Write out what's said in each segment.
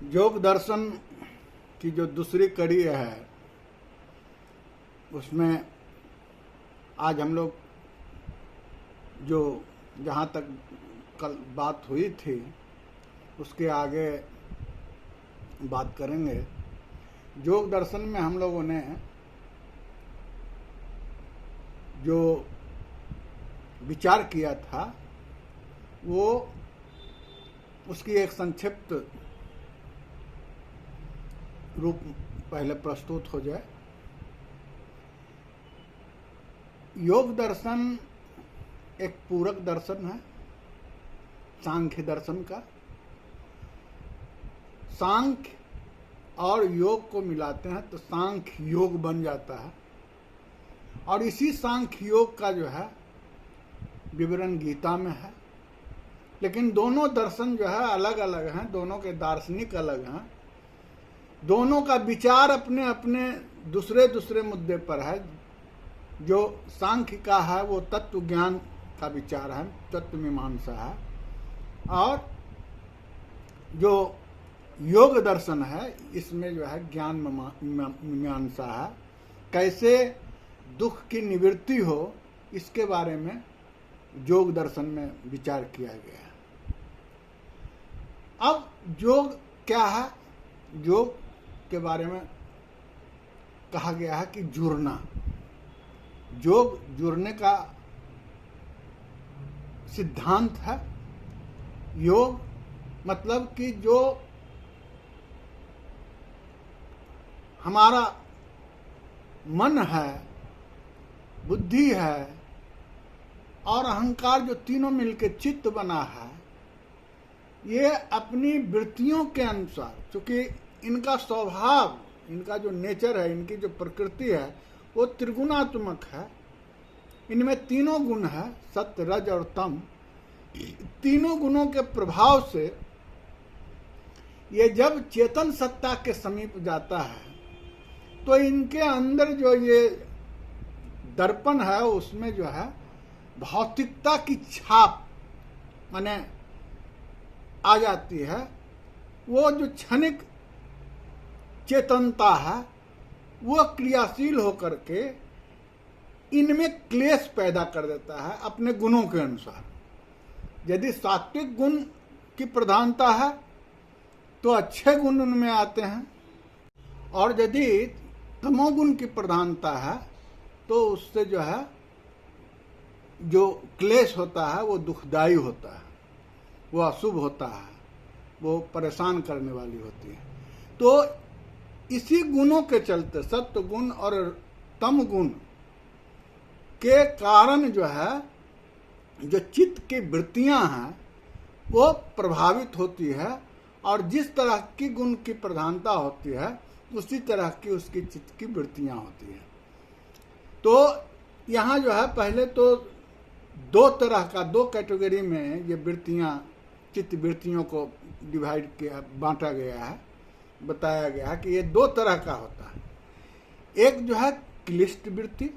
योग दर्शन की जो दूसरी कड़ी है उसमें आज हम लोग जो जहाँ तक कल बात हुई थी उसके आगे बात करेंगे। योग दर्शन में हम लोगों ने जो विचार किया था वो उसकी एक संक्षिप्त रूप पहले प्रस्तुत हो जाए। योग दर्शन एक पूरक दर्शन है सांख्य दर्शन का। सांख्य और योग को मिलाते हैं तो सांख्य योग बन जाता है और इसी सांख्य योग का जो है विवरण गीता में है। लेकिन दोनों दर्शन जो है अलग अलग हैं, दोनों के दार्शनिक अलग हैं, दोनों का विचार अपने अपने दूसरे दूसरे मुद्दे पर है। जो सांख्य का है वो तत्व ज्ञान का विचार है, तत्व मीमांसा है, और जो योग दर्शन है इसमें जो है ज्ञान मीमांसा है। कैसे दुख की निवृत्ति हो इसके बारे में योग दर्शन में विचार किया गया है। अब योग क्या है? योग के बारे में कहा गया है कि जुड़ना। योग जुड़ने का सिद्धांत है। योग मतलब कि जो हमारा मन है, बुद्धि है और अहंकार जो तीनों मिलकर चित्त बना है, ये अपनी वृत्तियों के अनुसार, चूंकि इनका स्वभाव, इनका जो नेचर है, इनकी जो प्रकृति है वो त्रिगुणात्मक है। इनमें तीनों गुण है, सत्य, रज और तम। तीनों गुणों के प्रभाव से ये जब चेतन सत्ता के समीप जाता है तो इनके अंदर जो ये दर्पण है उसमें जो है भौतिकता की छाप माने आ जाती है। वो जो क्षणिक चेतनता है वो क्रियाशील होकर के इनमें क्लेश पैदा कर देता है अपने गुणों के अनुसार। यदि सात्विक गुण की प्रधानता है तो अच्छे गुण उनमें आते हैं, और यदि तमोगुण की प्रधानता है तो उससे जो है जो क्लेश होता है वो दुखदायी होता है, वो अशुभ होता है, वो परेशान करने वाली होती है। तो इसी गुणों के चलते, सत्व गुण और तम गुण के कारण जो है जो चित्त की वृत्तियां हैं वो प्रभावित होती है, और जिस तरह की गुण की प्रधानता होती है उसी तरह की उसकी चित्त की वृत्तियां होती है। तो यहाँ जो है पहले तो दो तरह का, दो कैटेगरी में ये वृत्तियां, चित्त वृत्तियों को डिवाइड किया, बांटा गया है, बताया गया है कि ये दो तरह का होता है। एक जो है क्लिष्ट वृत्ति,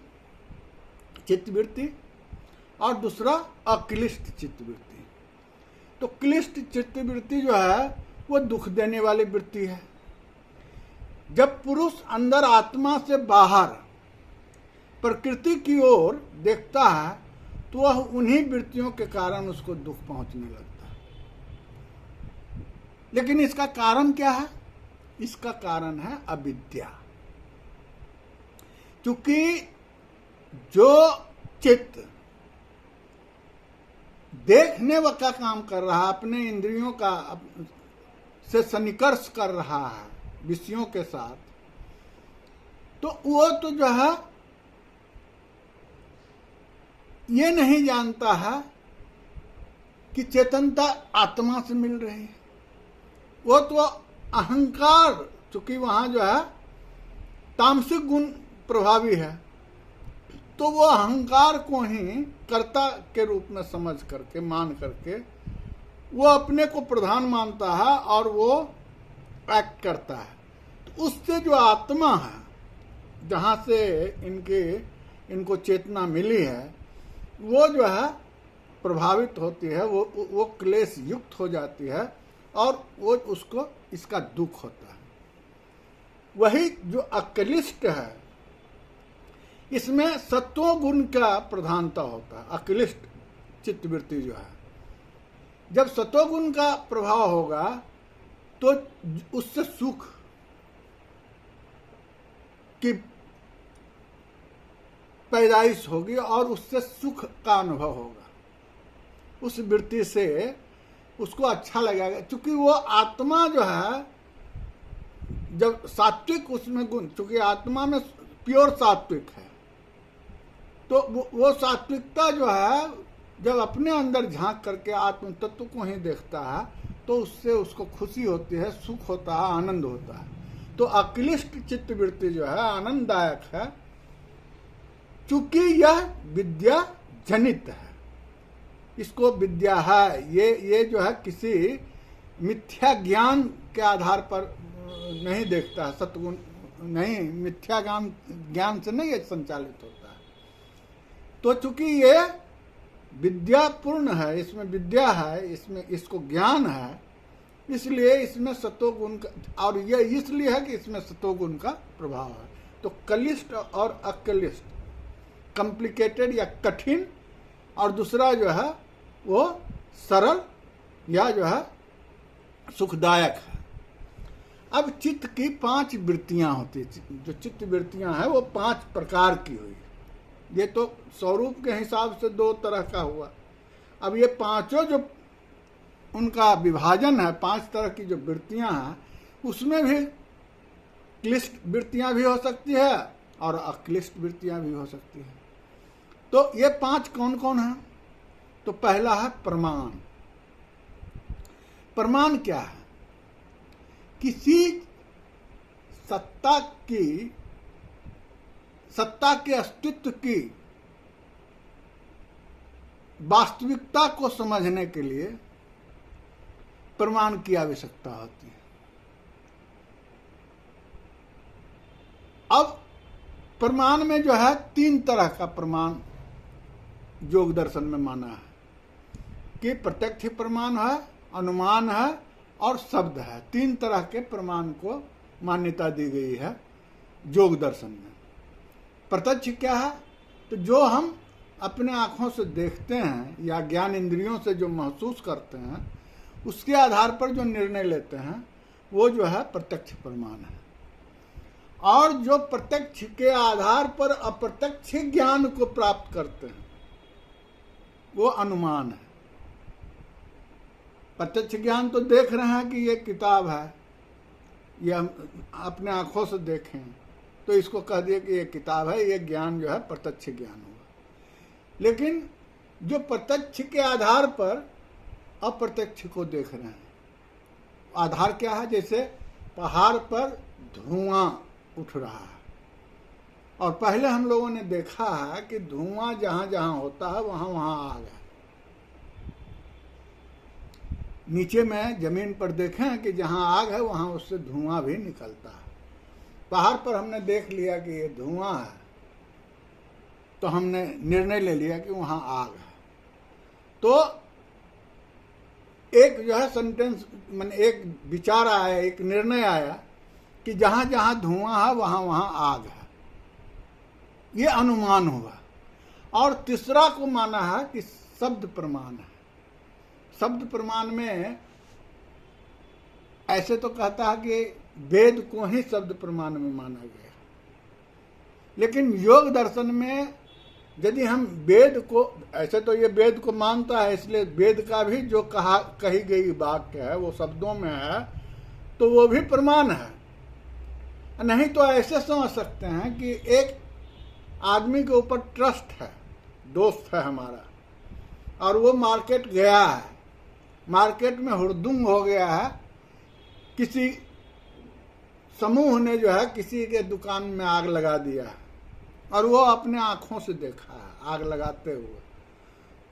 चित्त वृत्ति, और दूसरा अक्लिष्ट चित्त वृत्ति। तो क्लिष्ट चित्त वृत्ति जो है वो दुख देने वाली वृत्ति है। जब पुरुष अंदर आत्मा से बाहर प्रकृति की ओर देखता है तो वह उन्हीं वृत्तियों के कारण उसको दुख पहुंचने लगता है। लेकिन इसका कारण क्या है? इसका कारण है अविद्या। क्योंकि जो चित्त देखने का काम कर रहा है, अपने इंद्रियों का से सन्निकर्ष कर रहा है विषयों के साथ, तो वो तो जो है ये नहीं जानता है कि चेतनता आत्मा से मिल रही है। वो तो अहंकार, चूंकि वहां जो है तामसिक गुण प्रभावी है, तो वो अहंकार को ही कर्ता के रूप में समझ करके, मान करके वो अपने को प्रधान मानता है और वो एक्ट करता है। तो उससे जो आत्मा है, जहाँ से इनको चेतना मिली है, वो जो है प्रभावित होती है, वो क्लेश युक्त हो जाती है, और वो उसको इसका दुख होता है। वही जो अक्लिष्ट है, इसमें सत्व गुण का प्रधानता होता है। अक्लिष्ट चित्तवृत्ति जो है, जब सत्व गुण का प्रभाव होगा तो उससे सुख की पैदाइश होगी और उससे सुख का अनुभव होगा। उस वृत्ति से उसको अच्छा लगेगा, क्योंकि वो आत्मा जो है, जब सात्विक उसमें गुण, चूंकि आत्मा में प्योर सात्विक है, तो वो सात्विकता जो है जब अपने अंदर झांक करके आत्म तत्व को ही देखता है तो उससे उसको खुशी होती है, सुख होता है, आनंद होता है। तो अक्लिष्ट चित्तवृत्ति जो है आनंददायक है, चूंकि यह विद्या जनित है। इसको विद्या है, ये जो है किसी मिथ्या ज्ञान के आधार पर नहीं देखता है, सत्गुण नहीं, मिथ्या ज्ञान से नहीं संचालित होता है। तो चूंकि ये विद्यापूर्ण है, इसमें विद्या है, इसमें इसको ज्ञान है, इसलिए इसमें सत्वगुण का, और यह इसलिए है कि इसमें सत्वगुण का प्रभाव है। तो कलिष्ट और अक्लिष्ट, कॉम्प्लिकेटेड या कठिन, और दूसरा जो है वो सरल या जो है सुखदायक है। अब चित्त की 5 वृत्तियां होती है। जो चित्त वृत्तियां हैं वो 5 प्रकार की हुई। ये तो स्वरूप के हिसाब से 2 तरह का हुआ। अब ये पांचों जो उनका विभाजन है, 5 तरह की जो वृत्तियां हैं, उसमें भी क्लिष्ट वृत्तियां भी हो सकती है और अक्लिष्ट वृत्तियां भी हो सकती है। तो ये 5 कौन कौन है? तो पहला है प्रमाण। प्रमाण क्या है? किसी सत्ता के अस्तित्व की वास्तविकता को समझने के लिए प्रमाण की आवश्यकता होती है। अब प्रमाण में जो है 3 तरह का प्रमाण योग दर्शन में माना है कि प्रत्यक्ष प्रमाण है, अनुमान है और शब्द है। 3 तरह के प्रमाण को मान्यता दी गई है योग दर्शन में। प्रत्यक्ष क्या है? तो जो हम अपने आंखों से देखते हैं या ज्ञान इंद्रियों से जो महसूस करते हैं, उसके आधार पर जो निर्णय लेते हैं, वो जो है प्रत्यक्ष प्रमाण है। और जो प्रत्यक्ष के आधार पर अप्रत्यक्ष ज्ञान को प्राप्त करते हैं, वो अनुमान है। प्रत्यक्ष ज्ञान तो देख रहे हैं कि ये किताब है, ये हम अपने आंखों से देखें तो इसको कह दिए कि ये किताब है, ये ज्ञान जो है प्रत्यक्ष ज्ञान होगा। लेकिन जो प्रत्यक्ष के आधार पर अप्रत्यक्ष को देख रहे हैं, आधार क्या है? जैसे पहाड़ पर धुआं उठ रहा है, और पहले हम लोगों ने देखा है कि धुआं जहां जहां होता है वहां वहां आग है। नीचे में जमीन पर देखें कि जहां आग है वहां उससे धुआं भी निकलता है। पहाड़ पर हमने देख लिया कि ये धुआं है, तो हमने निर्णय ले लिया कि वहां आग है। तो एक जो है सेंटेंस, मैंने एक विचार आया, एक निर्णय आया कि जहां जहां धुआं है वहां वहां आग है। ये अनुमान हुआ। और तीसरा को माना है कि शब्द प्रमाण है। शब्द प्रमाण में ऐसे तो कहता है कि वेद को ही शब्द प्रमाण में माना गया, लेकिन योग दर्शन में यदि हम वेद को, ऐसे तो ये वेद को मानता है, इसलिए वेद का भी जो कही गई वाक्य है वो शब्दों में है, तो वो भी प्रमाण है। नहीं तो ऐसे समझ सकते हैं कि एक आदमी के ऊपर ट्रस्ट है, दोस्त है हमारा, और वो मार्केट गया है, मार्केट में हुड़दुंग हो गया है, किसी समूह ने जो है किसी के दुकान में आग लगा दिया है, और वो अपने आंखों से देखा है आग लगाते हुए,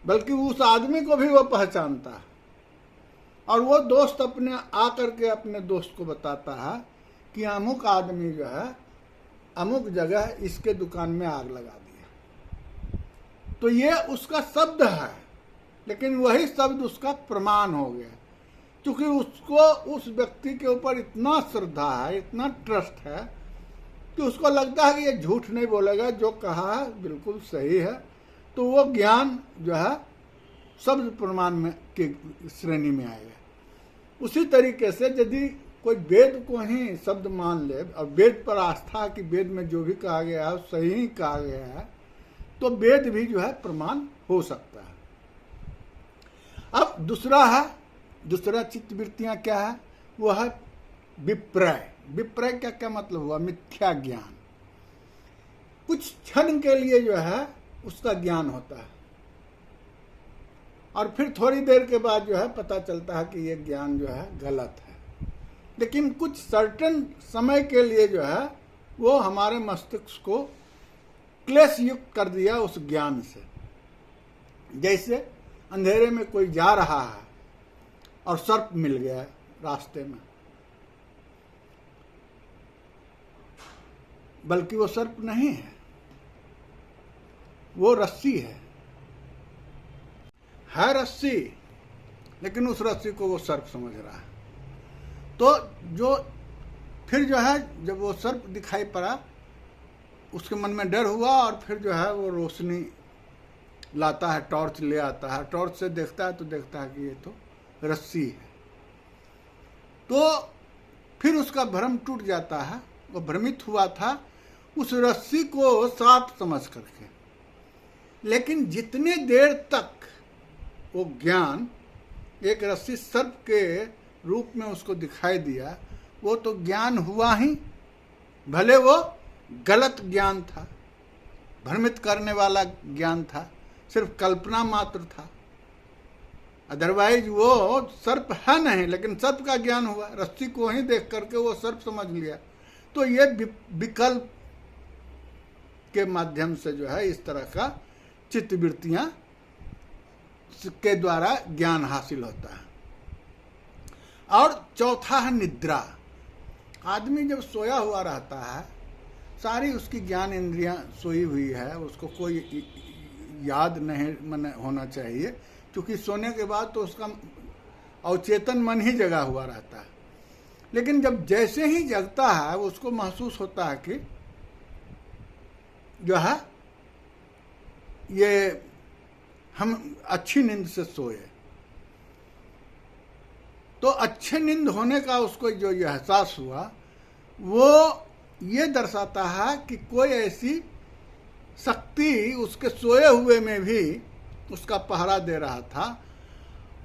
बल्कि उस आदमी को भी वो पहचानता है, और वो दोस्त अपने आकर के अपने दोस्त को बताता है कि अमुक आदमी जो है अमुक जगह इसके दुकान में आग लगा दिया। तो ये उसका शब्द है, लेकिन वही शब्द उसका प्रमाण हो गया। क्योंकि उसको उस व्यक्ति के ऊपर इतना श्रद्धा है, इतना ट्रस्ट है कि उसको लगता है कि ये झूठ नहीं बोलेगा, जो कहा है बिल्कुल सही है, तो वो ज्ञान जो है शब्द प्रमाण में की श्रेणी में आएगा। उसी तरीके से यदि कोई वेद को ही शब्द मान ले और वेद पर आस्था कि वेद में जो भी कहा गया है सही ही कहा गया है, तो वेद भी जो है प्रमाण हो सकता है। अब दूसरा चित्तवृत्तियां क्या है? वो है विप्रय। विप्रय का क्या मतलब हुआ? मिथ्या ज्ञान। कुछ क्षण के लिए जो है उसका ज्ञान होता है और फिर थोड़ी देर के बाद जो है पता चलता है कि ये ज्ञान जो है गलत है। लेकिन कुछ सर्टेन समय के लिए जो है वो हमारे मस्तिष्क को क्लेश युक्त कर दिया उस ज्ञान से। जैसे अंधेरे में कोई जा रहा है और सर्प मिल गया रास्ते में, बल्कि वो सर्प नहीं है, वो रस्सी है रस्सी, लेकिन उस रस्सी को वो सर्प समझ रहा है। तो जो फिर जो है जब वो सर्प दिखाई पड़ा, उसके मन में डर हुआ और फिर जो है वो रोशनी लाता है, टॉर्च ले आता है, टॉर्च से देखता है तो देखता है कि ये तो रस्सी है। तो फिर उसका भ्रम टूट जाता है। वो भ्रमित हुआ था उस रस्सी को सांप समझ करके, लेकिन जितने देर तक वो ज्ञान एक रस्सी सर्प के रूप में उसको दिखाई दिया, वो तो ज्ञान हुआ ही, भले वो गलत ज्ञान था, भ्रमित करने वाला ज्ञान था, सिर्फ कल्पना मात्र था। अदरवाइज वो सर्प है नहीं, लेकिन सर्प का ज्ञान हुआ, रस्सी को ही देख करके वो सर्प समझ लिया। तो ये विकल्प के माध्यम से जो है इस तरह का चित्तवृत्तियां के द्वारा ज्ञान हासिल होता है। और चौथा है निद्रा। आदमी जब सोया हुआ रहता है, सारी उसकी ज्ञान इंद्रियां सोई हुई है, उसको कोई याद नहीं मन होना चाहिए, क्योंकि सोने के बाद तो उसका अवचेतन मन ही जगा हुआ रहता है। लेकिन जब जैसे ही जगता है उसको महसूस होता है कि जो है ये हम अच्छी नींद से सोए। तो अच्छे नींद होने का उसको जो ये एहसास हुआ, वो ये दर्शाता है कि कोई ऐसी शक्ति उसके सोए हुए में भी उसका पहरा दे रहा था,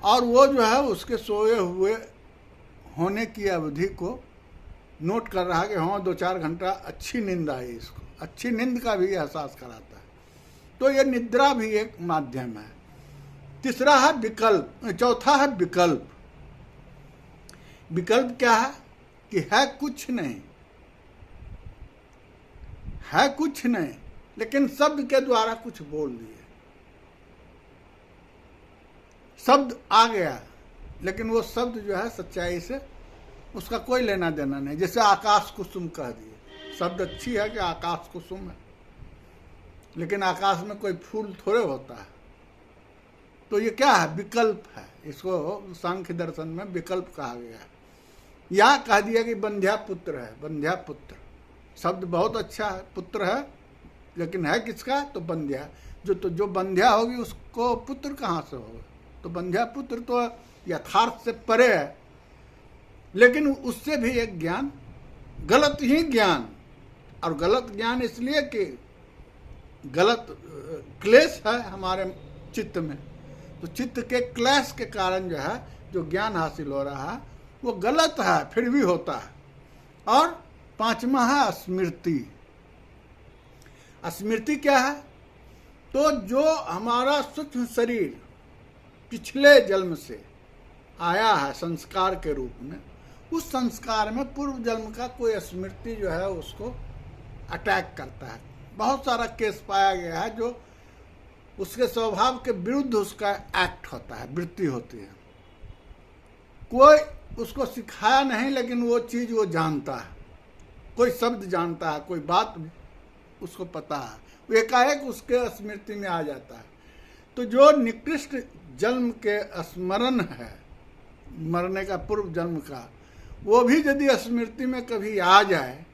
और वो जो है उसके सोए हुए होने की अवधि को नोट कर रहा है कि हाँ 2-4 घंटा अच्छी नींद आई, इसको अच्छी नींद का भी एहसास कराता है। तो ये निद्रा भी एक माध्यम है। तीसरा है विकल्प, चौथा है विकल्प। विकल्प क्या है? कि है कुछ नहीं, है कुछ नहीं, लेकिन शब्द के द्वारा कुछ बोल दिए। शब्द आ गया, लेकिन वो शब्द जो है सच्चाई से उसका कोई लेना देना नहीं। जैसे आकाश कुसुम कह दिए, शब्द अच्छी है कि आकाश कुसुम है, लेकिन आकाश में कोई फूल थोड़े होता है। तो ये क्या है? विकल्प है। इसको सांख्य दर्शन में विकल्प कहा गया है। या कह दिया कि बंध्या पुत्र है, बंध्या पुत्र शब्द बहुत अच्छा है, पुत्र है, लेकिन है किसका? तो बंध्या। जो बंध्या होगी उसको पुत्र कहाँ से होगा? तो बंध्या पुत्र तो यथार्थ से परे है, लेकिन उससे भी एक ज्ञान, गलत ही ज्ञान। और गलत ज्ञान इसलिए कि गलत क्लेश है हमारे चित्त में, तो चित्त के क्लेश के कारण जो है जो ज्ञान हासिल हो रहा है वो गलत है, फिर भी होता है। और पांचवा है स्मृति। स्मृति क्या है? तो जो हमारा सूक्ष्म शरीर पिछले जन्म से आया है संस्कार के रूप में, उस संस्कार में पूर्व जन्म का कोई स्मृति जो है उसको अटैक करता है। बहुत सारा केस पाया गया है जो उसके स्वभाव के विरुद्ध उसका एक्ट होता है, वृत्ति होती है। कोई उसको सिखाया नहीं, लेकिन वो चीज वो जानता है, कोई शब्द जानता है, कोई बात उसको पता है, वो एकाएक उसके स्मृति में आ जाता है। तो जो निकृष्ट जन्म के स्मरण है, मरने का, पूर्व जन्म का, वो भी यदि स्मृति में कभी आ जाए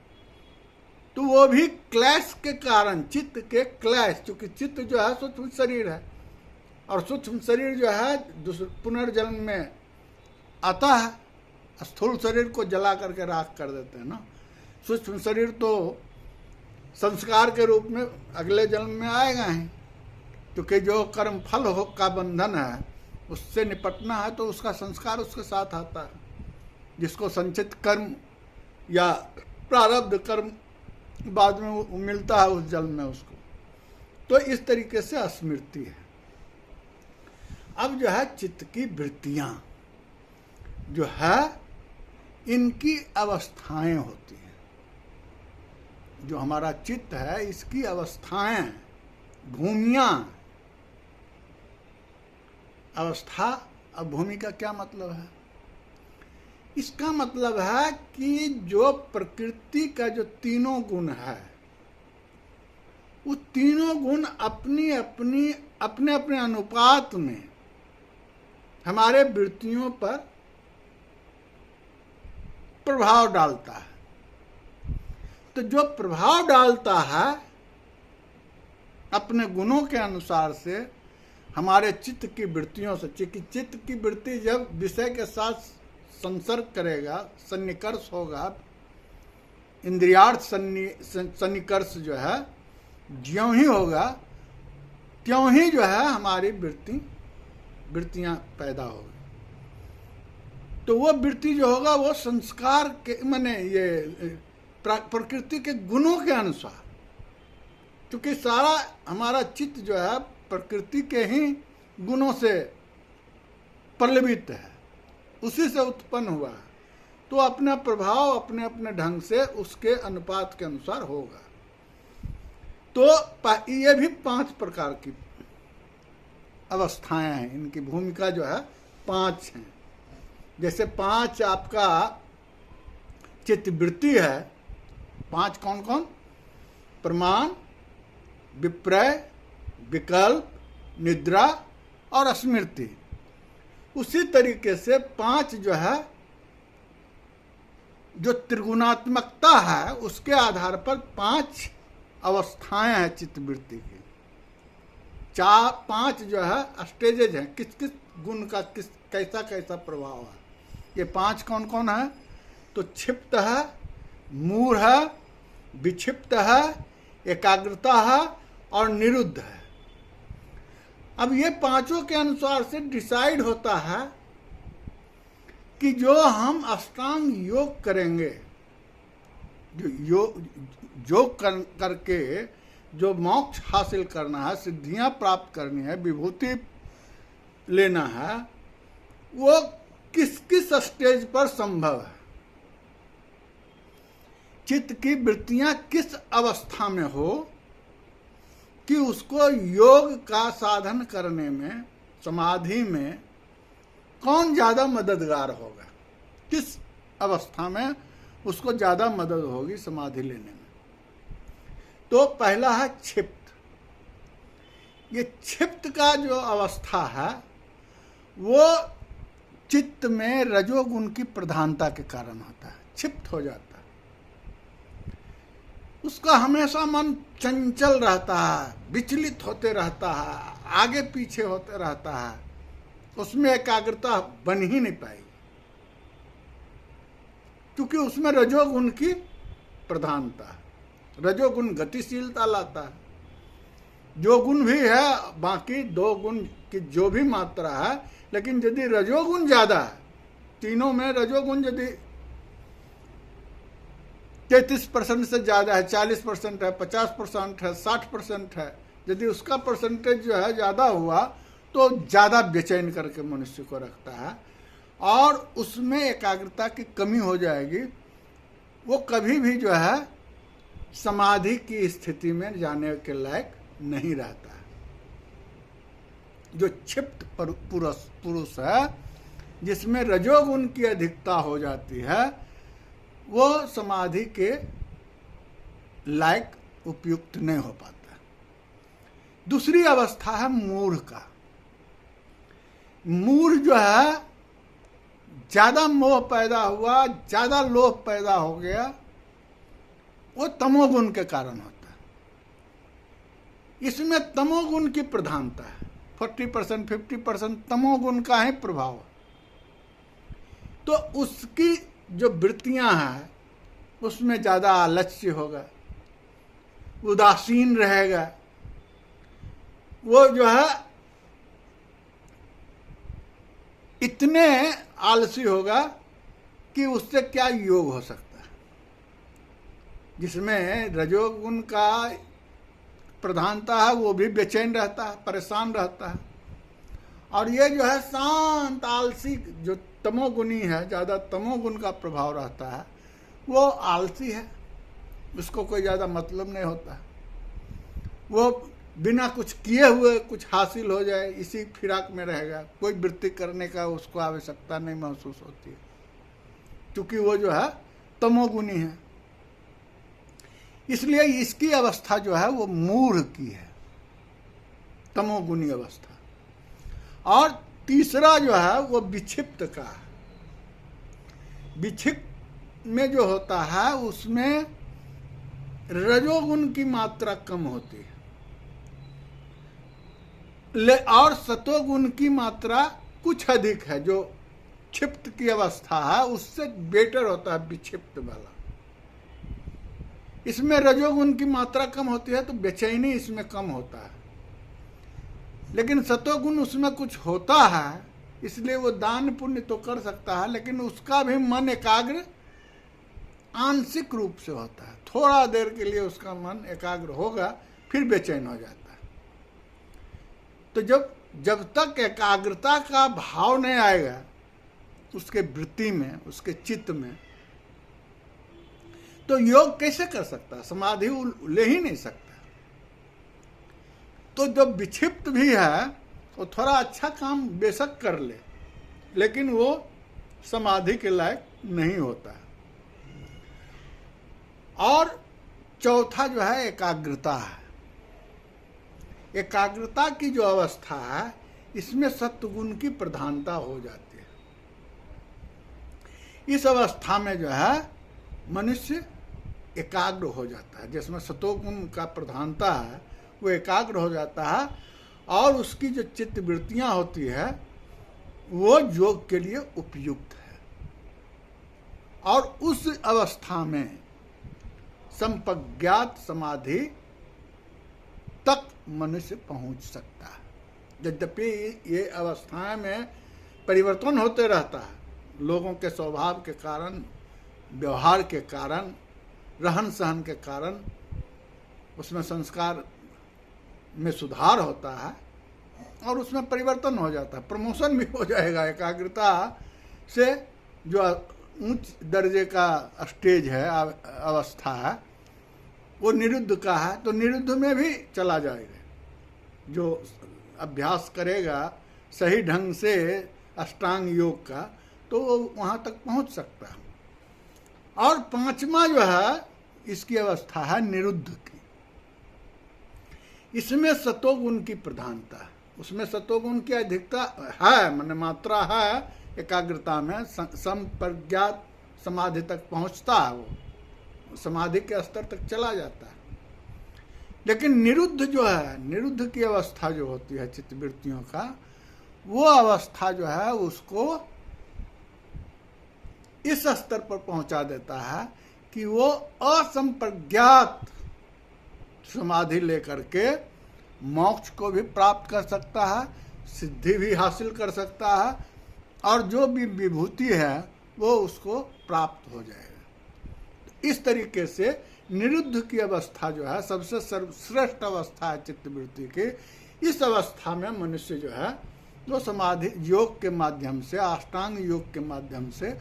तो वो भी क्लैश के कारण, चित्त के क्लैश, क्योंकि चित्त जो है सूक्ष्म शरीर है और सूक्ष्म शरीर जो है पुनर्जन्म में आता है, स्थूल शरीर को जला करके राख कर देते हैं ना। सूक्ष्म शरीर तो संस्कार के रूप में अगले जन्म में आएगा ही, क्योंकि जो कर्म फल हो का बंधन है उससे निपटना है तो उसका संस्कार उसके साथ आता है। जिसको संचित कर्म या प्रारब्ध कर्म बाद में मिलता है उस जन्म में उसको, तो इस तरीके से स्मृति है। अब जो है चित्त की वृत्तियां जो है, इनकी अवस्थाएं होती हैं। जो हमारा चित्त है इसकी अवस्थाएं, भूमियां। अवस्था और भूमि का क्या मतलब है? इसका मतलब है कि जो प्रकृति का जो तीनों गुण है, वो तीनों गुण अपनी अपनी अपने अपने अनुपात में हमारे वृत्तियों पर प्रभाव डालता है। तो जो प्रभाव डालता है अपने गुणों के अनुसार से हमारे चित्त की वृत्तियों से, चित्त की वृत्ति जब विषय के साथ संसर्ग करेगा, सन्निकर्ष होगा, इंद्रियार्थ सन्निकर्ष जो है ज्यों ही होगा त्यों ही जो है हमारी वृत्तियां पैदा होगी। तो वो वृत्ति जो होगा वो संस्कार के माने ये प्रकृति के गुणों के अनुसार, क्योंकि सारा हमारा चित्त जो है प्रकृति के ही गुणों से पल्लवित है, उसी से उत्पन्न हुआ है, तो अपना प्रभाव अपने अपने ढंग से उसके अनुपात के अनुसार होगा। तो ये भी 5 प्रकार की अवस्थाएं हैं, इनकी भूमिका जो है 5 हैं। जैसे 5 आपका चित्त वृत्ति है, 5 कौन कौन? प्रमाण, विपर्य, विकल्प, निद्रा और स्मृति। उसी तरीके से 5 जो है जो त्रिगुणात्मकता है उसके आधार पर 5 अवस्थाएं हैं चित्तवृत्ति की। 5 जो है स्टेजेज हैं, किस किस गुण का किस कैसा कैसा प्रभाव है। ये 5 कौन कौन है? तो क्षिप्त है, मूढ़ है, विक्षिप्त है, एकाग्रता है और निरुद्ध है। अब ये 5 के अनुसार से डिसाइड होता है कि जो हम अष्टांग योग करेंगे, जो योग करके जो मोक्ष हासिल करना है, सिद्धियां प्राप्त करनी है, विभूति लेना है, वो किस किस स्टेज पर संभव है। चित्त की वृत्तियां किस अवस्था में हो कि उसको योग का साधन करने में, समाधि में कौन ज़्यादा मददगार होगा, किस अवस्था में उसको ज़्यादा मदद होगी समाधि लेने में। तो पहला है क्षिप्त। ये क्षिप्त का जो अवस्था है वो चित्त में रजोगुण की प्रधानता के कारण होता है, क्षिप्त हो जाता है। उसका हमेशा मन चंचल रहता है, विचलित होते रहता है, आगे पीछे होते रहता है, उसमें एकाग्रता बन ही नहीं पाएगी, क्योंकि उसमें रजोगुण की प्रधानता है। रजोगुण गतिशीलता लाता है, जो गुण भी है बाकी 2 गुण की जो भी मात्रा है, लेकिन यदि रजोगुण ज्यादा है, तीनों में रजोगुण यदि 33% से ज्यादा है, 40% है, 50% है, 60% है, यदि उसका परसेंटेज जो है ज्यादा हुआ तो ज्यादा बेचैन करके मनुष्य को रखता है और उसमें एकाग्रता की कमी हो जाएगी। वो कभी भी जो है समाधि की स्थिति में जाने के लायक नहीं रहता है। जो क्षिप्त पुरुष है, जिसमें रजोगुण की अधिकता हो जाती है, वो समाधि के लायक उपयुक्त नहीं हो पाता। दूसरी अवस्था है मूढ़ का। मूढ़ जो है ज्यादा मोह पैदा हुआ, ज्यादा लोभ पैदा हो गया, वो तमोगुण के कारण होता है। इसमें तमोगुण की प्रधानता है। 40% 50% तमोगुण का ही प्रभाव है। तो उसकी जो वृत्तियां हैं उसमें ज्यादा आलस्य होगा, उदासीन रहेगा, वो जो है इतने आलसी होगा कि उससे क्या योग हो सकता है। जिसमें रजोगुण का प्रधानता है वो भी बेचैन रहता है, परेशान रहता है। और ये जो है शांत आलसी जो तमोगुणी है, ज़्यादा तमोगुण का प्रभाव रहता है, वो आलसी है, उसको कोई ज़्यादा मतलब नहीं होता। वो बिना कुछ किए हुए कुछ हासिल हो जाए इसी फिराक में रहेगा, कोई वृत्ति करने का उसको आवश्यकता नहीं महसूस होती है, क्योंकि वो जो है तमोगुणी है। इसलिए इसकी अवस्था जो है वो मूढ़ की है, तमोगुणी अवस्था। और तीसरा जो है वो विक्षिप्त का है। विक्षिप्त में जो होता है उसमें रजोगुण की मात्रा कम होती है और सतोगुण की मात्रा कुछ अधिक है। जो क्षिप्त की अवस्था है उससे बेटर होता है विक्षिप्त वाला। इसमें रजोगुण की मात्रा कम होती है तो बेचैनी इसमें कम होता है, लेकिन सतोगुण उसमें कुछ होता है, इसलिए वो दान पुण्य तो कर सकता है, लेकिन उसका भी मन एकाग्र आंशिक रूप से होता है। थोड़ा देर के लिए उसका मन एकाग्र होगा, फिर बेचैन हो जाता है। तो जब तक एकाग्रता का भाव नहीं आएगा उसके वृत्ति में, उसके चित्त में, तो योग कैसे कर सकता है? समाधि ले ही नहीं सकता। तो जब विक्षिप्त भी है वो थोड़ा अच्छा काम बेशक कर ले, लेकिन वो समाधि के लायक नहीं होता है। और चौथा जो है एकाग्रता है। एकाग्रता की जो अवस्था है इसमें सत्वगुण की प्रधानता हो जाती है। इस अवस्था में जो है मनुष्य एकाग्र हो जाता है। जिसमें सतोगुण का प्रधानता है वो एकाग्र हो जाता है और उसकी जो चित्त वृत्तियां होती है वो योग के लिए उपयुक्त है। और उस अवस्था में संप्रज्ञात समाधि तक मनुष्य पहुंच सकता है। यद्यपि ये अवस्थाएं में परिवर्तन होते रहता है, लोगों के स्वभाव के कारण, व्यवहार के कारण, रहन सहन के कारण उसमें संस्कार में सुधार होता है और उसमें परिवर्तन हो जाता है, प्रमोशन भी हो जाएगा। एकाग्रता से जो उच्च दर्जे का स्टेज है, अवस्था है, वो निरुद्ध का है, तो निरुद्ध में भी चला जाएगा। जो अभ्यास करेगा सही ढंग से अष्टांग योग का, तो वो वहाँ तक पहुँच सकता है। और पांचवा जो है इसकी अवस्था है निरुद्ध की। इसमें सतोगुण की प्रधानता है, उसमें सतोगुण की अधिकता है, माने मात्रा है। एकाग्रता में संप्रज्ञात समाधि तक पहुंचता है, वो समाधि के स्तर तक चला जाता है। लेकिन निरुद्ध जो है, निरुद्ध की अवस्था जो होती है चित्तवृत्तियों का, वो अवस्था जो है उसको इस स्तर पर पहुंचा देता है कि वो असंप्रज्ञात समाधि लेकर के मोक्ष को भी प्राप्त कर सकता है, सिद्धि भी हासिल कर सकता है, और जो भी विभूति है वो उसको प्राप्त हो जाएगा। इस तरीके से निरुद्ध की अवस्था जो है सबसे सर्वश्रेष्ठ अवस्था है चित्तवृत्ति की। इस अवस्था में मनुष्य जो है वो समाधि योग के माध्यम से, अष्टांग योग के माध्यम से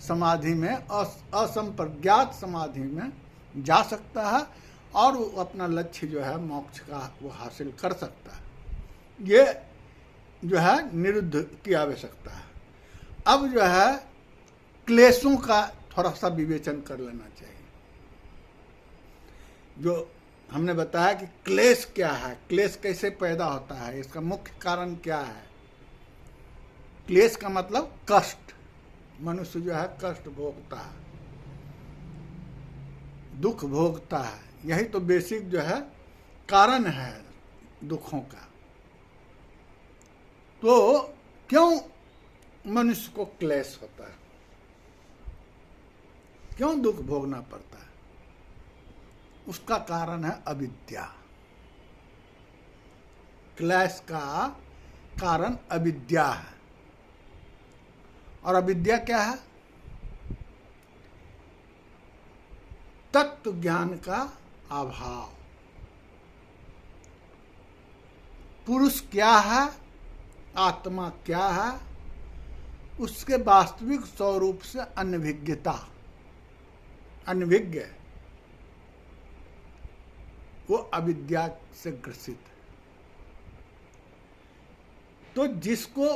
समाधि में, असंप्रज्ञात समाधि में जा सकता है और वो अपना लक्ष्य जो है मोक्ष का वो हासिल कर सकता है। ये जो है निरुद्ध की आवश्यकता है। अब जो है क्लेशों का थोड़ा सा विवेचन कर लेना चाहिए। जो हमने बताया कि क्लेश क्या है, क्लेश कैसे पैदा होता है, इसका मुख्य कारण क्या है। क्लेश का मतलब कष्ट, मनुष्य जो है कष्ट भोगता है, दुख भोगता है। यही तो बेसिक जो है कारण है दुखों का। तो क्यों मनुष्य को क्लेश होता है, क्यों दुख भोगना पड़ता है? उसका कारण है अविद्या। क्लेश का कारण अविद्या है। और अविद्या क्या है? तत्व ज्ञान का अभाव। पुरुष क्या है, आत्मा क्या है, उसके वास्तविक स्वरूप से अनभिज्ञता, अनभिज्ञ, वो अविद्या से ग्रसित है। तो जिसको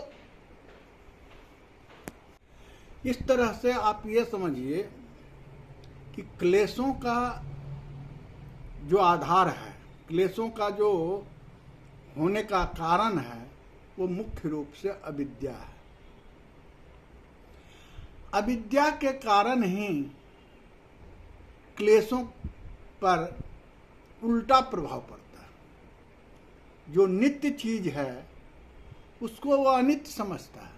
इस तरह से आप ये समझिए कि क्लेशों का जो आधार है, क्लेशों का जो होने का कारण है, वो मुख्य रूप से अविद्या है। अविद्या के कारण ही क्लेशों पर उल्टा प्रभाव पड़ता है। जो नित्य चीज है उसको वो अनित्य समझता है,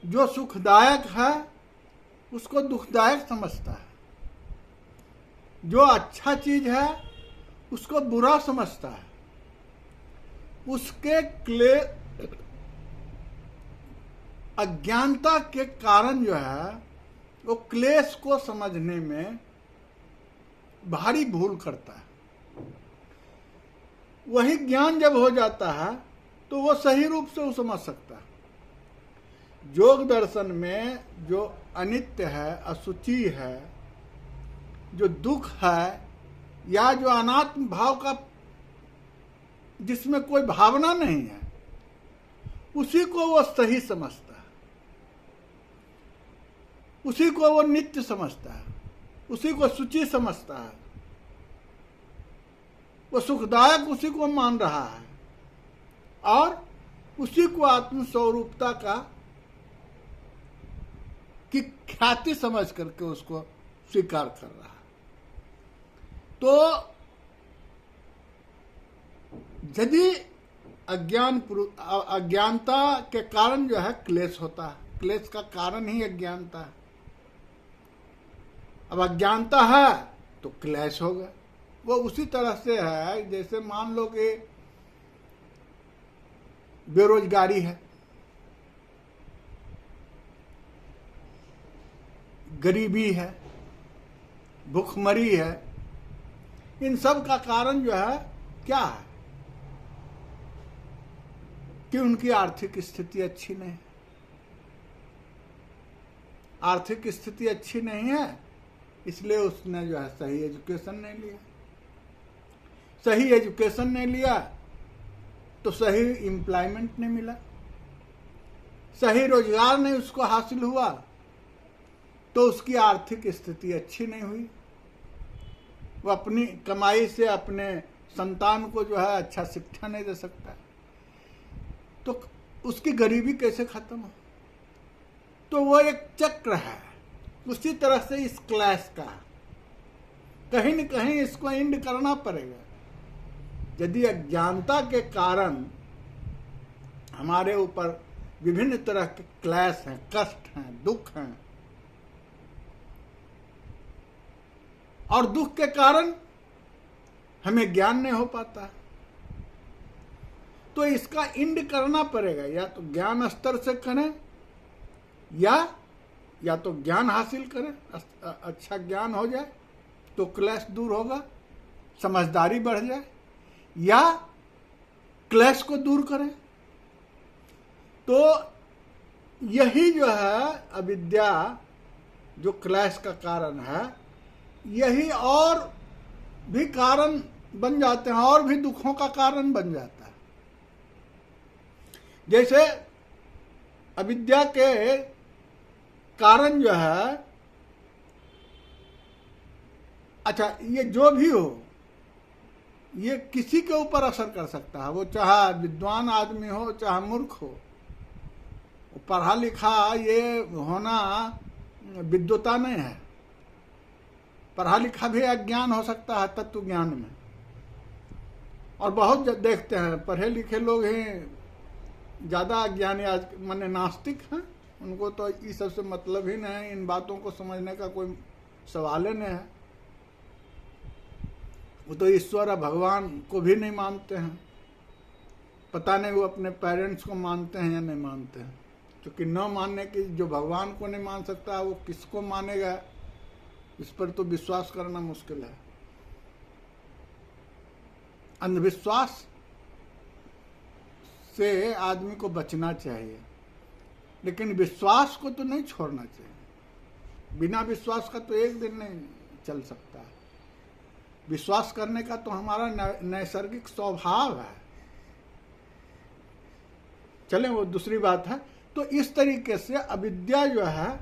जो सुखदायक है उसको दुखदायक समझता है, जो अच्छा चीज है उसको बुरा समझता है। उसके अज्ञानता के कारण जो है वो क्लेश को समझने में भारी भूल करता है। वही ज्ञान जब हो जाता है तो वो सही रूप से वो समझ सकता है। योग दर्शन में जो अनित्य है, असुचि है, जो दुख है, या जो अनात्म भाव का, जिसमें कोई भावना नहीं है, उसी को वो सही समझता है, उसी को वो नित्य समझता है, उसी को शुचि समझता है, वो सुखदायक उसी को मान रहा है और उसी को आत्म स्वरूपता का की ख्याति समझ करके उसको स्वीकार कर रहा है। तो यदि अज्ञानता के कारण जो है क्लेश होता है, क्लेश का कारण ही अज्ञानता है। अब अज्ञानता है तो क्लेश होगा। वो उसी तरह से है जैसे मान लो कि बेरोजगारी है, गरीबी है, भूखमरी है। इन सब का कारण जो है क्या है कि उनकी आर्थिक स्थिति अच्छी नहीं है। आर्थिक स्थिति अच्छी नहीं है इसलिए उसने जो है सही एजुकेशन नहीं लिया। सही एजुकेशन नहीं लिया तो सही एम्प्लॉयमेंट नहीं मिला, सही रोजगार नहीं उसको हासिल हुआ तो उसकी आर्थिक स्थिति अच्छी नहीं हुई। वो अपनी कमाई से अपने संतान को जो है अच्छा शिक्षा नहीं दे सकता, तो उसकी गरीबी कैसे खत्म हो? तो वो एक चक्र है। उसी तरह से इस क्लेश का कहीं न कहीं इसको एंड करना पड़ेगा। यदि अज्ञानता के कारण हमारे ऊपर विभिन्न तरह के क्लेश हैं, कष्ट हैं, दुख हैं, और दुख के कारण हमें ज्ञान नहीं हो पाता, तो इसका एंड करना पड़ेगा। या तो ज्ञान स्तर से करें या तो ज्ञान हासिल करें, अच्छा ज्ञान हो जाए तो क्लेश दूर होगा, समझदारी बढ़ जाए, या क्लेश को दूर करें। तो यही जो है अविद्या जो क्लेश का कारण है, यही और भी कारण बन जाते हैं, और भी दुखों का कारण बन जाता है। जैसे अविद्या के कारण जो है, अच्छा ये जो भी हो ये किसी के ऊपर असर कर सकता है, वो चाहे विद्वान आदमी हो चाहे मूर्ख हो, पढ़ा लिखा ये होना विद्वता नहीं है। पढ़ा लिखा भी अज्ञान हो सकता है तत्व ज्ञान में। और बहुत देखते हैं पढ़े लिखे लोग हैं ज़्यादा अज्ञानी, आज माने नास्तिक हैं, उनको तो इस सब से मतलब ही नहीं है, इन बातों को समझने का कोई सवाल ही नहीं है। वो तो ईश्वर भगवान को भी नहीं मानते हैं। पता नहीं वो अपने पेरेंट्स को मानते हैं या नहीं मानते हैं, क्योंकि न मानने की, जो भगवान को नहीं मान सकता वो किसको मानेगा, इस पर तो विश्वास करना मुश्किल है। अंधविश्वास से आदमी को बचना चाहिए, लेकिन विश्वास को तो नहीं छोड़ना चाहिए। बिना विश्वास का तो एक दिन नहीं चल सकता है। विश्वास करने का तो हमारा नैसर्गिक स्वभाव है। चलें, वो दूसरी बात है। तो इस तरीके से अविद्या जो है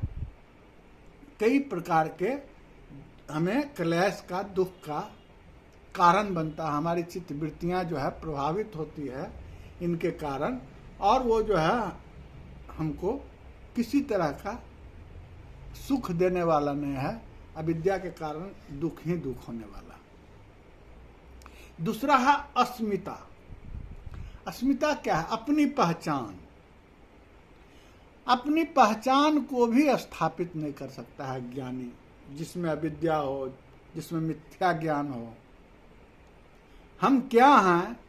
कई प्रकार के हमें क्लेश का, दुख का कारण बनता है। हमारी चित्त वृत्तियां जो है प्रभावित होती है इनके कारण, और वो जो है हमको किसी तरह का सुख देने वाला नहीं है। अविद्या के कारण दुख ही दुख होने वाला। दूसरा है अस्मिता। अस्मिता क्या है? अपनी पहचान। अपनी पहचान को भी स्थापित नहीं कर सकता है ज्ञानी, जिसमें अविद्या हो, जिसमें मिथ्या ज्ञान हो। हम क्या हैं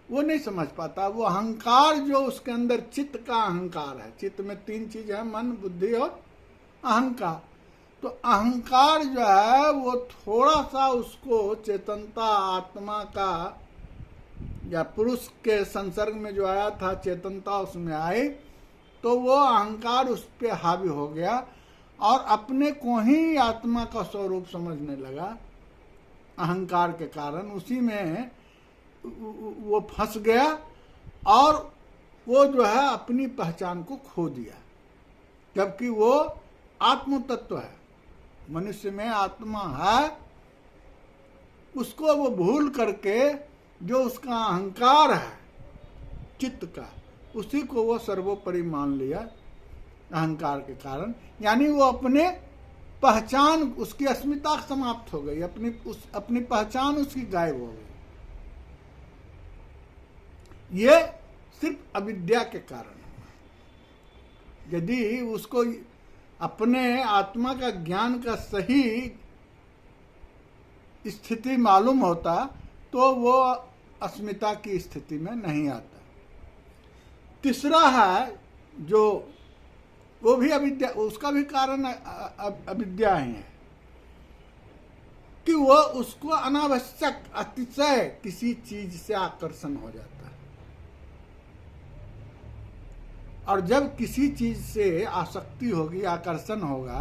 वो नहीं समझ पाता। वो अहंकार जो उसके अंदर, चित्त का अहंकार है। चित्त में तीन चीज है, मन, बुद्धि और अहंकार। तो अहंकार जो है वो थोड़ा सा उसको चेतनता, आत्मा का या पुरुष के संसर्ग में जो आया था, चेतनता उसमें आई, तो वो अहंकार उस पर हावी हो गया और अपने को ही आत्मा का स्वरूप समझने लगा। अहंकार के कारण उसी में वो फंस गया और वो जो है अपनी पहचान को खो दिया, जबकि वो आत्म तत्व है। मनुष्य में आत्मा है, उसको वो भूल करके जो उसका अहंकार है चित्त का, उसी को वो सर्वोपरि मान लिया अहंकार के कारण। यानी वो अपने पहचान, उसकी अस्मिता समाप्त हो गई, अपनी पहचान उसकी गायब हो गई। ये सिर्फ अविद्या के कारण है। यदि उसको अपने आत्मा का ज्ञान का सही स्थिति मालूम होता तो वो अस्मिता की स्थिति में नहीं आता। तीसरा है जो, वो भी अविद्या, उसका भी कारण अविद्या ही है कि वो उसको अनावश्यक, अतिशय किसी चीज से आकर्षण हो जाता है। और जब किसी चीज से आसक्ति होगी, आकर्षण होगा,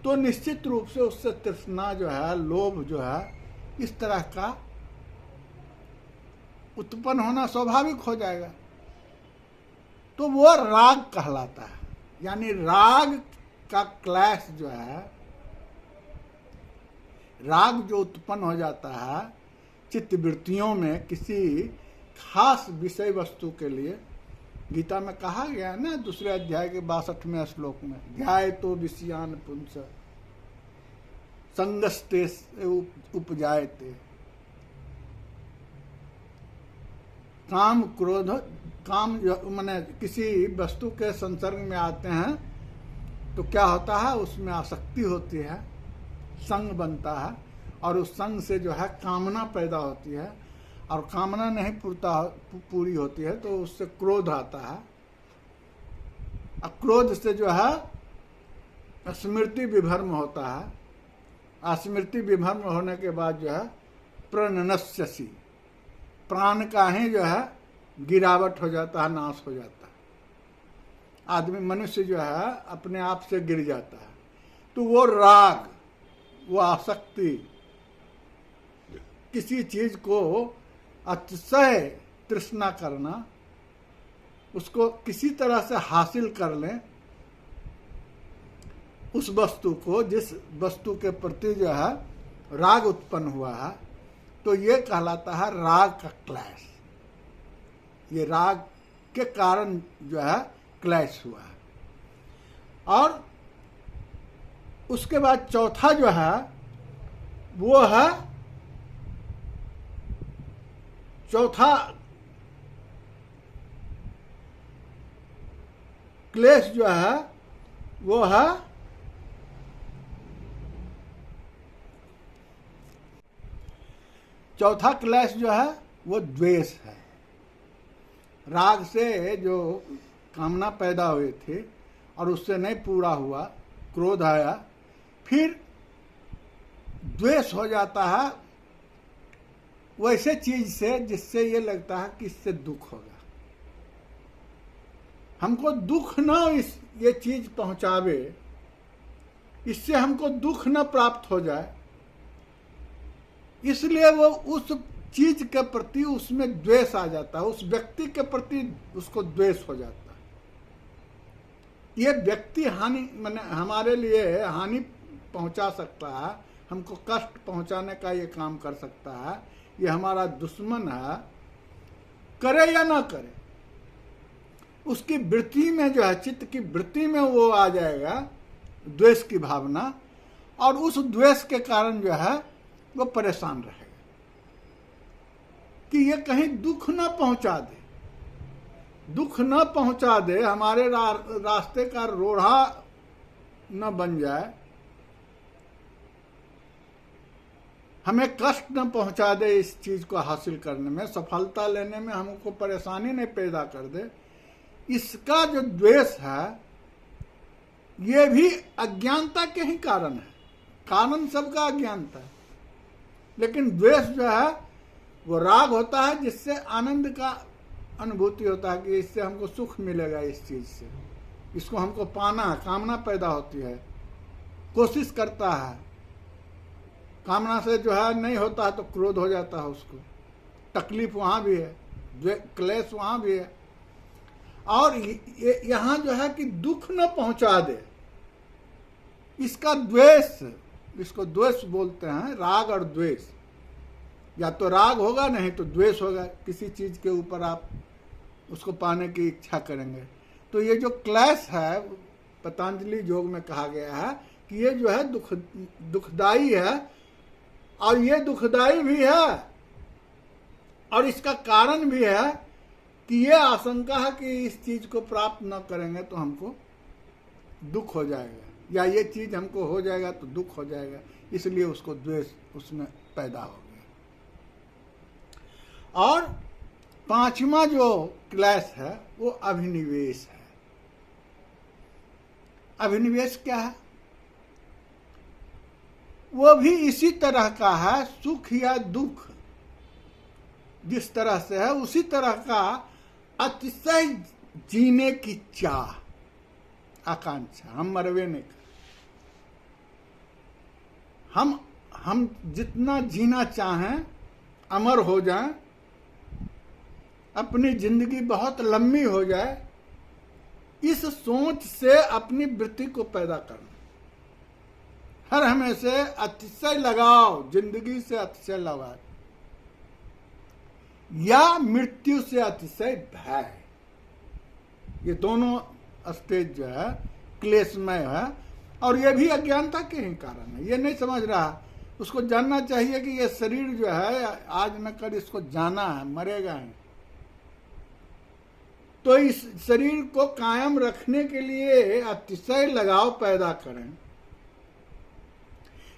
तो निश्चित रूप से उससे तृष्णा जो है, लोभ जो है, इस तरह का उत्पन्न होना स्वाभाविक हो जाएगा। तो वो राग कहलाता है। यानी राग का क्लैश जो है, राग जो उत्पन्न हो जाता है चित्त वृत्तियों में किसी खास विषय वस्तु के लिए, गीता में कहा गया है ना, दूसरे अध्याय के 62वें श्लोक में, ध्याय तो विषयान पुंस संगस्ते उपजायते। काम, क्रोध, काम माने किसी वस्तु के संसर्ग में आते हैं तो क्या होता है, उसमें आसक्ति होती है, संग बनता है, और उस संग से जो है कामना पैदा होती है, और कामना नहीं पूरी होती है तो उससे क्रोध आता है। क्रोध से जो है स्मृति विभ्रम होता है। स्मृति विभ्रम होने के बाद जो है प्रणनश्यसि, प्राण का ही जो है गिरावट हो जाता है, नाश हो जाता है। आदमी, मनुष्य जो है अपने आप से गिर जाता है। तो वो राग, वो आसक्ति, किसी चीज को अतिशय तृष्णा करना, उसको किसी तरह से हासिल कर लें उस वस्तु को, जिस वस्तु के प्रति जो है राग उत्पन्न हुआ है, तो ये कहलाता है राग का क्लैश। ये राग के कारण जो है क्लैश हुआ है। और उसके बाद चौथा जो है वो है, चौथा क्लेश जो है वो है चौथा क्लेश जो है वो द्वेष है। राग से जो कामना पैदा हुई थी और उससे नहीं पूरा हुआ, क्रोध आया, फिर द्वेष हो जाता है वैसे चीज से जिससे ये लगता है कि इससे दुख होगा, हमको दुख न ये चीज पहुंचावे, इससे हमको दुख न प्राप्त हो जाए, इसलिए वो उस चीज के प्रति उसमें द्वेष आ जाता है, उस व्यक्ति के प्रति उसको द्वेष हो जाता है। ये व्यक्ति हानि माने हमारे लिए हानि पहुंचा सकता है, हमको कष्ट पहुंचाने का ये काम कर सकता है, ये हमारा दुश्मन है, करे या ना करे, उसकी वृत्ति में जो है, चित्त की वृत्ति में वो आ जाएगा द्वेष की भावना, और उस द्वेष के कारण जो है वो परेशान रहेगा कि ये कहीं दुख न पहुंचा दे, दुख न पहुंचा दे, हमारे रास्ते का रोड़ा न बन जाए, हमें कष्ट न पहुंचा दे, इस चीज को हासिल करने में, सफलता लेने में हमको परेशानी नहीं पैदा कर दे। इसका जो द्वेष है ये भी अज्ञानता के ही कारण है, कारण सबका अज्ञानता है, लेकिन द्वेष जो है वो राग होता है जिससे आनंद का अनुभूति होता है कि इससे हमको सुख मिलेगा, इस चीज से, इसको हमको पाना, कामना पैदा होती है, कोशिश करता है, कामना से जो है नहीं होता है तो क्रोध हो जाता है उसको, तकलीफ वहां भी है, क्लेश वहां भी है, और यहाँ जो है कि दुख न पहुंचा दे, इसका द्वेष, इसको द्वेष बोलते हैं, राग और द्वेष। या तो राग होगा नहीं तो द्वेष होगा, किसी चीज के ऊपर आप उसको पाने की इच्छा करेंगे। तो ये जो क्लेश है पतंजलि योग में कहा गया है कि ये जो है दुखदाई है, और ये दुखदाई भी है और इसका कारण भी है कि ये आशंका है कि इस चीज को प्राप्त न करेंगे तो हमको दुख हो जाएगा, या ये चीज हमको हो जाएगा तो दुख हो जाएगा, इसलिए उसको द्वेष उसमें पैदा हो गया। और पांचवा जो क्लेश है वो अभिनिवेश है। अभिनिवेश क्या है? वो भी इसी तरह का है, सुख या दुख जिस तरह से है उसी तरह का अतिशय जीने की चाह, आकांक्षा, हम मरवे नहीं कर, हम जितना जीना चाहें, अमर हो जाएं, अपनी जिंदगी बहुत लंबी हो जाए, इस सोच से अपनी वृत्ति को पैदा करना, हर हमेशा अतिशय लगाव, जिंदगी से अतिशय लगाव, या मृत्यु से अतिशय भय, ये दोनों स्टेज जो है क्लेशमय है। और ये भी अज्ञानता के ही कारण है, ये नहीं समझ रहा, उसको जानना चाहिए कि ये शरीर जो है आज न कल इसको जाना है, मरेगा है, तो इस शरीर को कायम रखने के लिए अतिशय लगाव पैदा करें,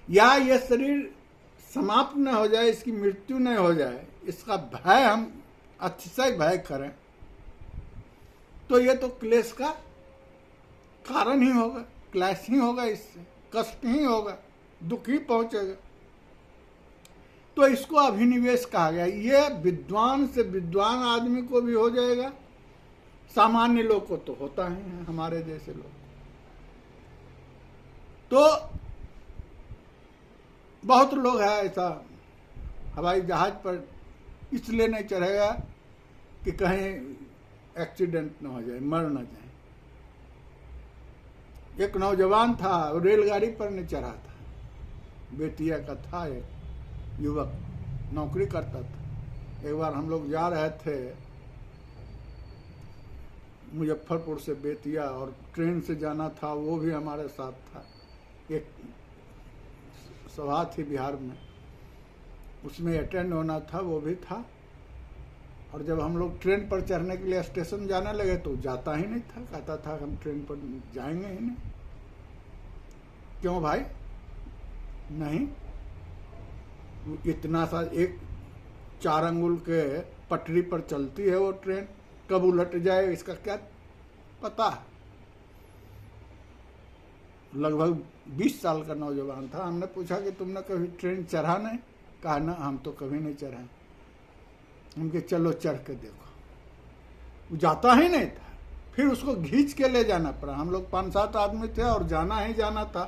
या ये शरीर समाप्त न हो जाए, इसकी मृत्यु न हो जाए, इसका भय हम अतिशय भय करें, तो ये तो क्लेश का कारण ही होगा, क्लेश ही होगा, इससे कष्ट ही होगा, दुख ही पहुंचेगा। तो इसको अभिनिवेश कहा गया। ये विद्वान से विद्वान आदमी को भी हो जाएगा, सामान्य लोग को तो होता ही है, हमारे जैसे लोग। तो बहुत लोग हैं ऐसा, हवाई जहाज पर इसलिए नहीं चढ़ेगा कि कहीं एक्सीडेंट न हो जाए, मर न जाए। एक नौजवान था, वो रेलगाड़ी पर नहीं चढ़ा था, बेटिया का था, एक युवक नौकरी करता था। एक बार हम लोग जा रहे थे मुजफ्फरपुर से बेतिया, और ट्रेन से जाना था वो भी हमारे साथ था। एक सभा थी बिहार में, उसमें अटेंड होना था, वो भी था। और जब हम लोग ट्रेन पर चढ़ने के लिए स्टेशन जाने लगे तो जाता ही नहीं था, कहता था हम ट्रेन पर जाएंगे ही नहीं। क्यों भाई? नहीं, इतना सा एक 4 अंगुल के पटरी पर चलती है वो ट्रेन, कब उलट जाए इसका क्या पता। लगभग 20 साल का नौजवान था। हमने पूछा कि तुमने कभी ट्रेन चढ़ा नहीं? कहा ना, हम तो कभी नहीं चढ़ाए। उनके चलो चढ़ के देखो, वो जाता ही नहीं था। फिर उसको खींच के ले जाना पड़ा। हम लोग 5-7 आदमी थे और जाना ही जाना था।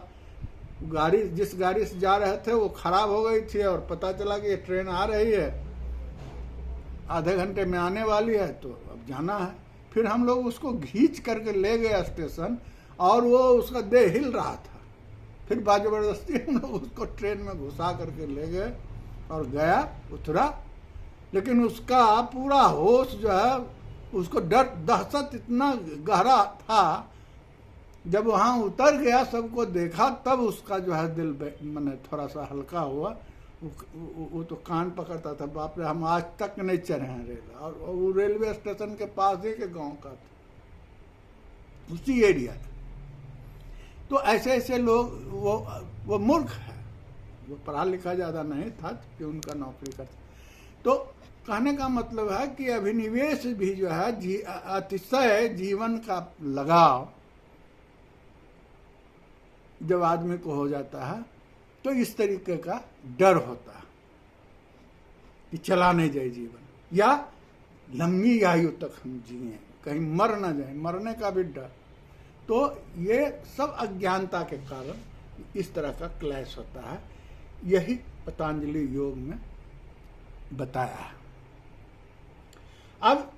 गाड़ी, जिस गाड़ी से जा रहे थे वो खराब हो गई थी और पता चला कि ये ट्रेन आ रही है, आधे घंटे में आने वाली है, तो अब जाना है। फिर हम लोग उसको खींच करके ले गए स्टेशन, और वो उसका देह हिल रहा था। फिर जबरदस्ती हम लोग उसको ट्रेन में घुसा करके ले गए और गया, उतरा। लेकिन उसका पूरा होश जो है, उसको डर दहशत इतना गहरा था, जब वहाँ उतर गया, सबको देखा, तब उसका जो है दिल मैंने थोड़ा सा हल्का हुआ। वो तो कान पकड़ता था, बाप रे हम आज तक नहीं चढ़े हैं रेल। और वो रेलवे स्टेशन के पास ही के गांव का था, उसी एरिया था। तो ऐसे ऐसे लोग, वो मूर्ख है, वो पढ़ा लिखा ज़्यादा नहीं था कि उनका नौकरी करता। तो कहने का मतलब है कि अभिनिवेश भी जो है, अतिशय जीवन का लगाव जब आदमी को हो जाता है, तो इस तरीके का डर होता है कि चला नहीं जाए जीवन, या लंबी आयु तक हम जिए, कहीं मर ना जाए, मरने का भी डर। तो ये सब अज्ञानता के कारण इस तरह का क्लैश होता है। यही पतंजलि योग में बताया है। अब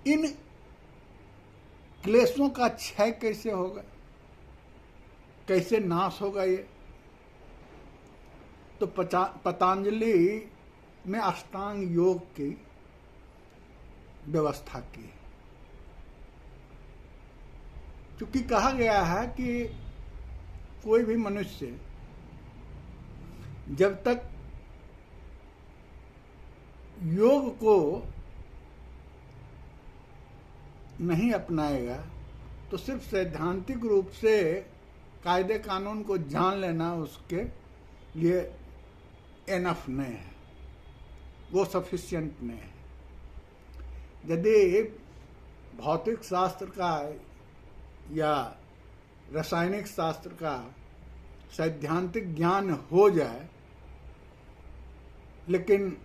इन क्लेशों का क्षय कैसे होगा, कैसे नाश होगा ये? तो पतंजलि में अष्टांग योग की व्यवस्था की। क्योंकि कहा गया है कि कोई भी मनुष्य जब तक योग को नहीं अपनाएगा, तो सिर्फ सैद्धांतिक रूप से कायदे कानून को जान लेना उसके लिए एनफ नहीं है, वो सफिशिएंट नहीं है। यदि भौतिक शास्त्र का या रासायनिक शास्त्र का सैद्धांतिक ज्ञान हो जाए, लेकिन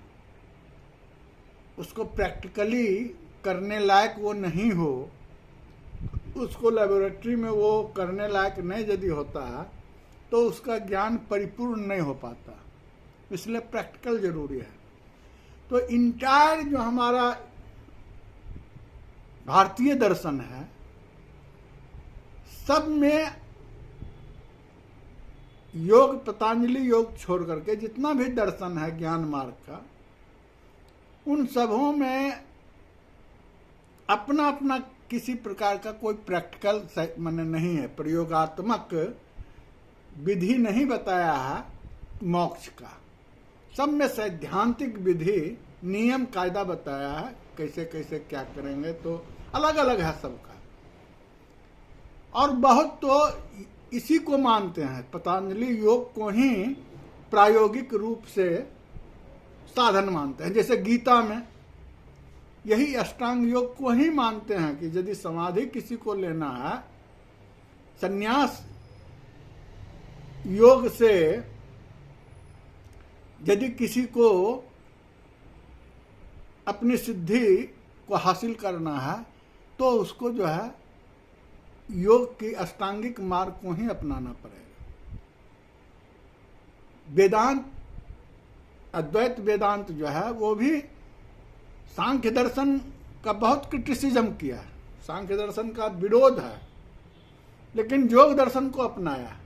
उसको प्रैक्टिकली करने लायक वो नहीं हो, उसको लेबोरेटरी में वो करने लायक नहीं यदि होता है, तो उसका ज्ञान परिपूर्ण नहीं हो पाता। इसलिए प्रैक्टिकल जरूरी है। तो इंटायर जो हमारा भारतीय दर्शन है, सब में योग, पतंजलि योग छोड़ करके जितना भी दर्शन है ज्ञान मार्ग का, उन सबों में अपना अपना किसी प्रकार का कोई प्रैक्टिकल माने नहीं है, प्रयोगात्मक विधि नहीं बताया है मोक्ष का। सब में सैद्धांतिक विधि, नियम, कायदा बताया है, कैसे कैसे क्या करेंगे, तो अलग अलग है सबका। और बहुत तो इसी को मानते हैं, पतंजलि योग को ही प्रायोगिक रूप से साधन मानते हैं। जैसे गीता में यही अष्टांग योग को ही मानते हैं कि यदि समाधि किसी को लेना है, संन्यास योग से यदि किसी को अपनी सिद्धि को हासिल करना है, तो उसको जो है योग की अष्टांगिक मार्ग को ही अपनाना पड़ेगा। वेदांत, अद्वैत वेदांत जो है, वो भी सांख्य दर्शन का बहुत क्रिटिसिज्म किया है, सांख्य दर्शन का विरोध है, लेकिन योग दर्शन को अपनाया।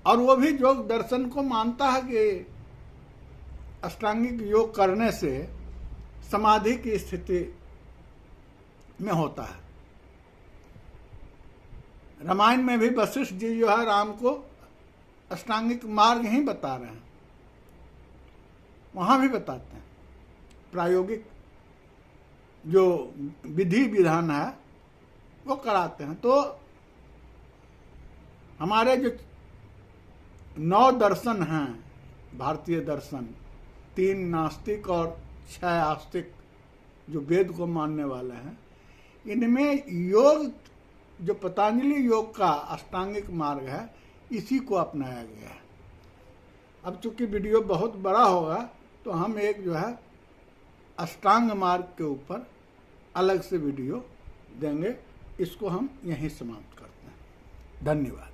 और वो भी योग दर्शन को मानता है कि अष्टांगिक योग करने से समाधि की स्थिति में होता है। रामायण में भी वशिष्ठ जी जो है राम को अष्टांगिक मार्ग ही बता रहे हैं, वहां भी बताते हैं। प्रायोगिक जो विधि विधान है वो कराते हैं। तो हमारे जो 9 दर्शन हैं भारतीय दर्शन, 3 नास्तिक और 6 आस्तिक जो वेद को मानने वाले हैं, इनमें योग जो पतंजलि योग का अष्टांगिक मार्ग है इसी को अपनाया गया है। अब चूंकि वीडियो बहुत बड़ा होगा तो हम एक जो है अष्टांग मार्ग के ऊपर अलग से वीडियो देंगे। इसको हम यहीं समाप्त करते हैं। धन्यवाद।